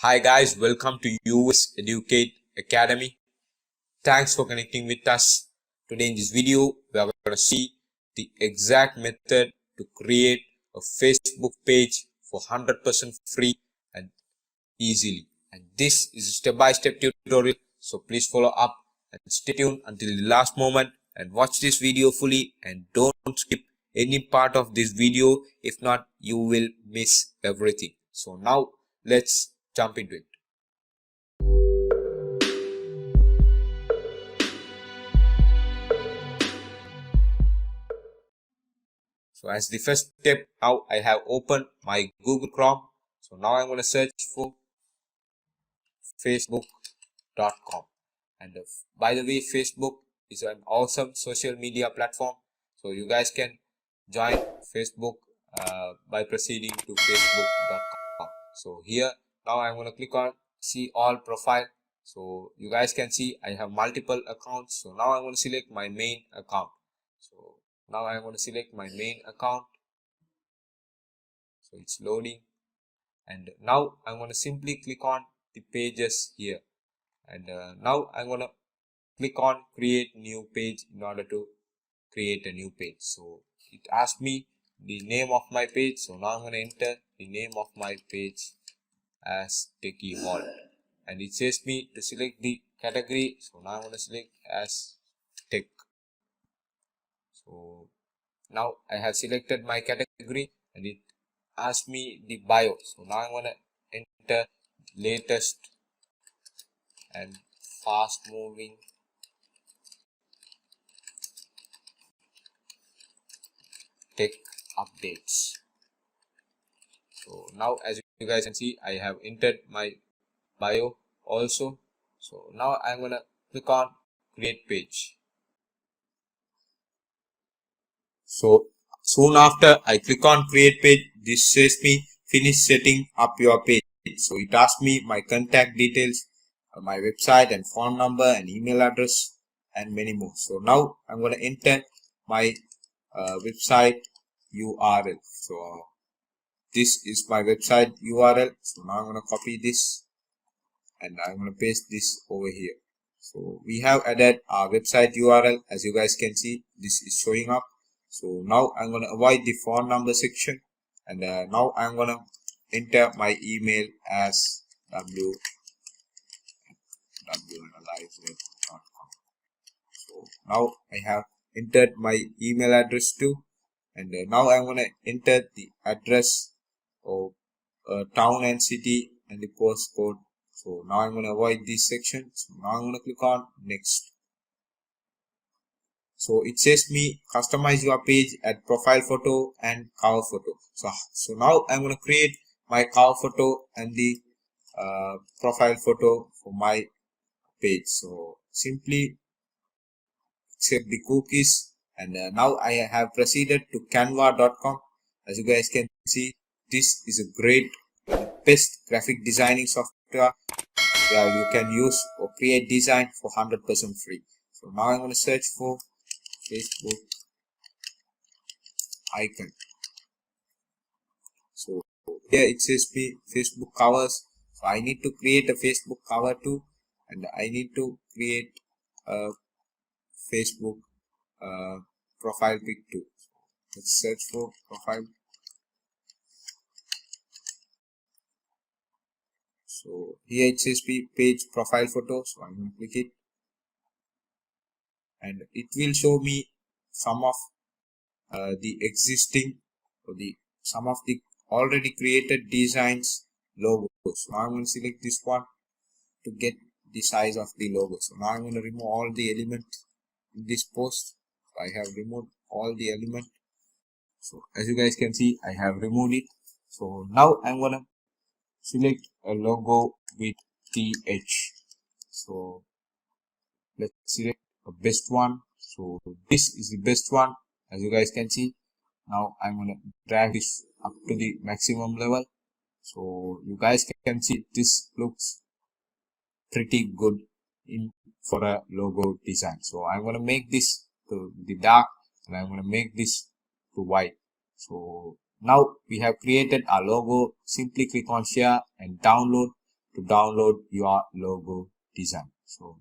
Hi guys, welcome to US Educate Academy. Thanks for connecting with us. Today in this video, we are going to see the exact method to create a Facebook page for 100% free and easily. And this is a step-by-step tutorial, so please follow up and stay tuned until the last moment and watch this video fully and don't skip any part of this video. If not, you will miss everything. So now let's jump into it. So as the first step, now I have opened my Google Chrome. So now I'm going to search for facebook.com. And by the way, Facebook is an awesome social media platform. So you guys can join Facebook by proceeding to facebook.com. So here now I'm going to click on see all profile. So you guys can see I have multiple accounts. So now I'm going to select my main account. So now I'm going to select my main account. So it's loading, and now I'm going to simply click on the pages here, and now I'm going to click on create new page in order to create a new page. So it asks me the name of my page. So now I'm going to enter the name of my page as Techie Vault, and it says me to select the category. So now I'm going to select as tech. So now I have selected my category, and it asks me the bio. So now I'm going to enter latest and fast moving tech updates. So now as you guys can see, I have entered my bio also. So now I'm going to click on create page. So soon after I click on create page, this says me finish setting up your page. So it asks me my contact details, my website and phone number and email address and many more. So now I'm going to enter my website URL. So this is my website URL. So now I'm going to copy this and I'm going to paste this over here. So we have added our website URL. As you guys can see, this is showing up. So now I'm going to avoid the phone number section, and now I'm going to enter my email as www.analyzeweb.com. So now I have entered my email address too, and now I'm going to enter the address of town and city and the postcode. So now I'm going to avoid this section. So now I'm going to click on next. So it says me customize your page at profile photo and cover photo. So now I'm going to create my cover photo and the profile photo for my page. So simply accept the cookies, and now I have proceeded to canva.com. As you guys can see, this is a great best graphic designing software where you can use or create design for 100% free. So now I'm going to search for Facebook icon. So here it says Facebook covers. So I need to create a Facebook cover too, and I need to create a Facebook profile pic too. Let's search for profile. So here it says page profile photo. So I'm going to click it, and it will show me some of the existing or some of the already created designs logos. So now I'm going to select this one to get the size of the logo. So now I'm going to remove all the elements in this post. So I have removed all the elements. So as you guys can see, I have removed it. So now I'm going to select a logo with TH. So let's select a best one. So this is the best one. As you guys can see, now I'm going to drag this up to the maximum level. So you guys can see this looks pretty good for a logo design. So I'm going to make this to the dark, and I'm going to make this to white. So now we have created our logo. Simply click on share and download to download your logo design. So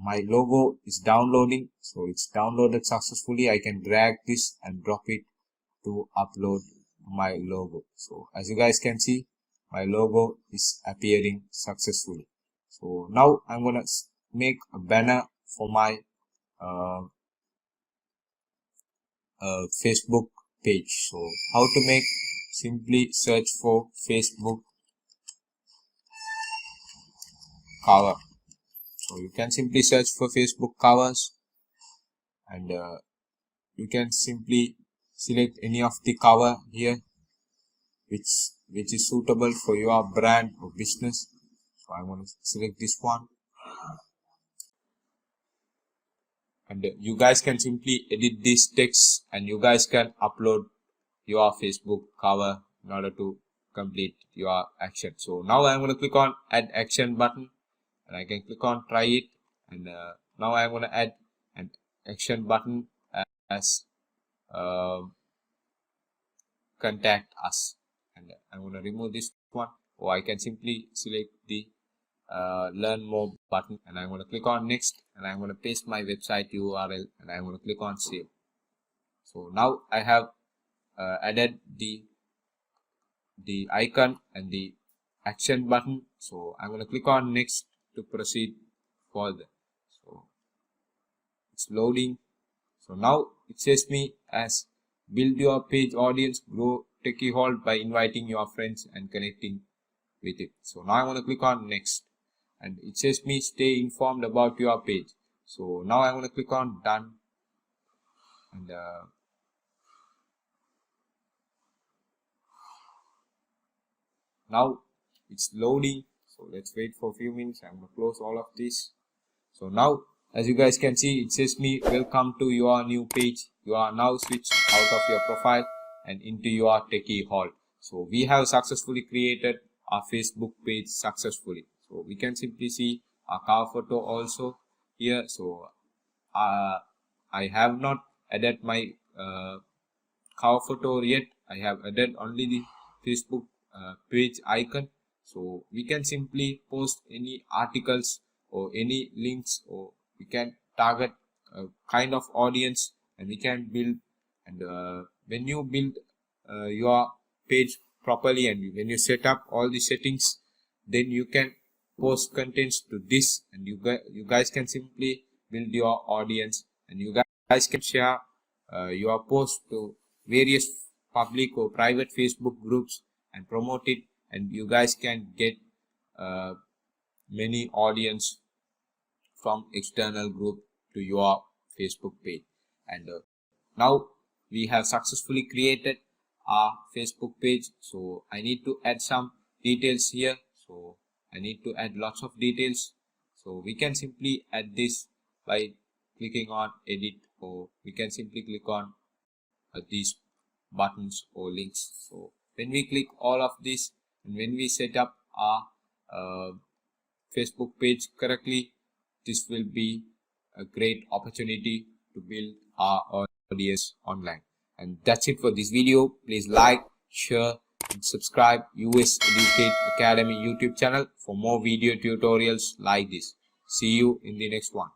my logo is downloading. So it's downloaded successfully. I can drag this and drop it to upload my logo. So as you guys can see, my logo is appearing successfully. So now I'm gonna make a banner for my Facebook page. So how to make? Simply search for Facebook cover. So you can simply search for Facebook covers, and you can simply select any of the cover here which is suitable for your brand or business. So I'm going to select this one, and you guys can simply edit this text and you guys can upload your Facebook cover in order to complete your action. So now I'm going to click on add action button, and I can click on try it, and now I'm going to add an action button as contact us, and I'm going to remove this one, or I can simply select the learn more button, and I'm going to click on next, and I'm going to paste my website URL, and I'm going to click on save. So now I have added the icon and the action button. So I'm going to click on next to proceed further. So it's loading. So now it says me as build your page audience, grow Techie Hall by inviting your friends and connecting with it. So now I'm going to click on next, and it says me stay informed about your page. So now I'm going to click on done, and now it's loading. So let's wait for a few minutes. I'm going to close all of this. So now as you guys can see, it says me welcome to your new page. You are now switched out of your profile and into your Techie Hall. So we have successfully created our Facebook page successfully. So we can simply see our cover photo also here. So I have not added my cover photo yet. I have added only the Facebook page icon. So we can simply post any articles or any links, or we can target a kind of audience, and we can build. And when you build your page properly, and when you set up all the settings, then you can post contents to this, and you guys can simply build your audience, and you guys can share your post to various public or private Facebook groups and promote it, and you guys can get many audience from external group to your Facebook page. And now we have successfully created our Facebook page. So I need to add some details here. So I need to add lots of details. So we can simply add this by clicking on edit, or we can simply click on these buttons or links. So when we click all of this, and when we set up our Facebook page correctly, this will be a great opportunity to build our audience online. And that's it for this video. Please like, share and subscribe US Educate Academy YouTube channel for more video tutorials like this. See you in the next one.